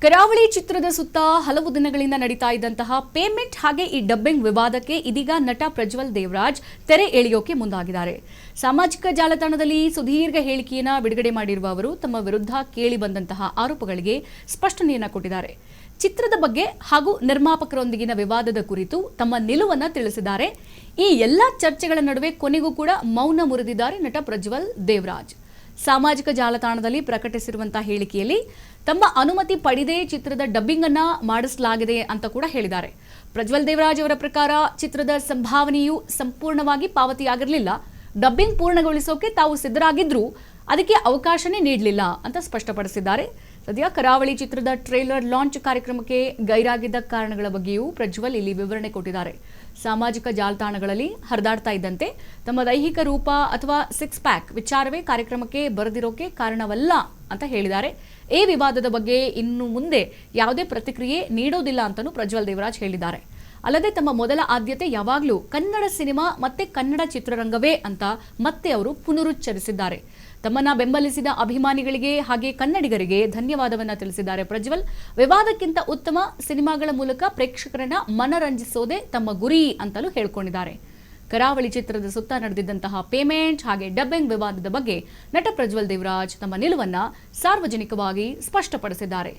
ಕರಾವಳಿ ಚಿತ್ರದ ಸುತ್ತ ಹಲವು ದಿನಗಳಿಂದ ನಡೀತಾ ಇದ್ದಂತಹ ಪೇಮೆಂಟ್ ಹಾಗೆ ಈ ಡಬ್ಬಿಂಗ್ ವಿವಾದಕ್ಕೆ ಇದೀಗ ನಟ ಪ್ರಜ್ವಲ್ ದೇವರಾಜ್ ತೆರೆ ಎಳೆಯೋಕೆ ಮುಂದಾಗಿದ್ದಾರೆ. ಸಾಮಾಜಿಕ ಜಾಲತಾಣದಲ್ಲಿ ಸುದೀರ್ಘ ಹೇಳಿಕೆಯನ್ನ ಬಿಡುಗಡೆ ಮಾಡಿರುವ ಅವರು ತಮ್ಮ ವಿರುದ್ಧ ಕೇಳಿ ಬಂದಂತಹ ಆರೋಪಗಳಿಗೆ ಸ್ಪಷ್ಟನೆಯನ್ನ ಕೊಟ್ಟಿದ್ದಾರೆ. ಚಿತ್ರದ ಬಗ್ಗೆ ಹಾಗೂ ನಿರ್ಮಾಪಕರೊಂದಿಗಿನ ವಿವಾದದ ಕುರಿತು ತಮ್ಮ ನಿಲುವನ್ನ ತಿಳಿಸಿದ್ದಾರೆ. ಈ ಎಲ್ಲಾ ಚರ್ಚೆಗಳ ನಡುವೆ ಕೊನೆಗೂ ಕೂಡ ಮೌನ ಮುರಿದಿದ್ದಾರೆ ನಟ ಪ್ರಜ್ವಲ್ ದೇವರಾಜ್. ಸಾಮಾಜಿಕ ಜಾಲತಾಣದಲ್ಲಿ ಪ್ರಕಟಿಸಿರುವಂತಹ ಹೇಳಿಕೆಯಲ್ಲಿ ತಮ್ಮ ಅನುಮತಿ ಪಡೆದೇ ಚಿತ್ರದ ಡಬ್ಬಿಂಗ್ ಅನ್ನ ಮಾಡಿಸಲಾಗಿದೆ ಅಂತ ಕೂಡ ಹೇಳಿದ್ದಾರೆ. ಪ್ರಜ್ವಲ್ ದೇವರಾಜ್ ಅವರ ಪ್ರಕಾರ ಚಿತ್ರದ ಸಂಭಾವನೆಯು ಸಂಪೂರ್ಣವಾಗಿ ಪಾವತಿಯಾಗಿರಲಿಲ್ಲ. ಡಬ್ಬಿಂಗ್ ಪೂರ್ಣಗೊಳಿಸೋಕೆ ತಾವು ಸಿದ್ಧರಾಗಿದ್ರು, ಅದಕ್ಕೆ ಅವಕಾಶನೇ ನೀಡಲಿಲ್ಲ ಅಂತ ಸ್ಪಷ್ಟಪಡಿಸಿದ್ದಾರೆ. ಸದ್ಯ ಕರಾವಳಿ ಚಿತ್ರದ ಟ್ರೇಲರ್ ಲಾಂಚ್ ಕಾರ್ಯಕ್ರಮಕ್ಕೆ ಗೈರಾಗಿದ್ದ ಕಾರಣಗಳ ಬಗ್ಗೆಯೂ ಪ್ರಜ್ವಲ್ ಇಲ್ಲಿ ವಿವರಣೆ ಕೊಟ್ಟಿದ್ದಾರೆ. ಸಾಮಾಜಿಕ ಜಾಲತಾಣಗಳಲ್ಲಿ ಹರಿದಾಡ್ತಾ ಇದ್ದಂತೆ ತಮ್ಮ ದೈಹಿಕ ರೂಪ ಅಥವಾ ಸಿಕ್ಸ್ ಪ್ಯಾಕ್ ವಿಚಾರವೇ ಕಾರ್ಯಕ್ರಮಕ್ಕೆ ಬರೆದಿರೋಕೆ ಕಾರಣವಲ್ಲ ಅಂತ ಹೇಳಿದ್ದಾರೆ. ಈ ವಿವಾದದ ಬಗ್ಗೆ ಇನ್ನು ಮುಂದೆ ಯಾವುದೇ ಪ್ರತಿಕ್ರಿಯೆ ನೀಡೋದಿಲ್ಲ ಅಂತಲೂ ಪ್ರಜ್ವಲ್ ದೇವರಾಜ್ ಹೇಳಿದ್ದಾರೆ. ಅಲ್ಲದೆ ತಮ್ಮ ಮೊದಲ ಆದ್ಯತೆ ಯಾವಾಗಲೂ ಕನ್ನಡ ಸಿನಿಮಾ ಮತ್ತೆ ಕನ್ನಡ ಚಿತ್ರರಂಗವೇ ಅಂತ ಮತ್ತೆ ಅವರು ಪುನರುಚ್ಚರಿಸಿದ್ದಾರೆ. ತಮ್ಮನ್ನ ಬೆಂಬಲಿಸಿದ ಅಭಿಮಾನಿಗಳಿಗೆ ಹಾಗೆ ಕನ್ನಡಿಗರಿಗೆ ಧನ್ಯವಾದವನ್ನ ತಿಳಿಸಿದ್ದಾರೆ ಪ್ರಜ್ವಲ್. ವಿವಾದಕ್ಕಿಂತ ಉತ್ತಮ ಸಿನಿಮಾಗಳ ಮೂಲಕ ಪ್ರೇಕ್ಷಕರನ್ನ ಮನರಂಜಿಸೋದೇ ತಮ್ಮ ಗುರಿ ಅಂತಲೂ ಹೇಳ್ಕೊಂಡಿದ್ದಾರೆ. ಕರಾವಳಿ ಚಿತ್ರದ ಸುತ್ತ ನಡೆದಿದ್ದಂತಹ ಪೇಮೆಂಟ್ ಹಾಗೆ ಡಬ್ಬಿಂಗ್ ವಿವಾದದ ಬಗ್ಗೆ ನಟ ಪ್ರಜ್ವಲ್ ದೇವರಾಜ್ ತಮ್ಮ ನಿಲುವನ್ನ ಸಾರ್ವಜನಿಕವಾಗಿ ಸ್ಪಷ್ಟಪಡಿಸಿದ್ದಾರೆ.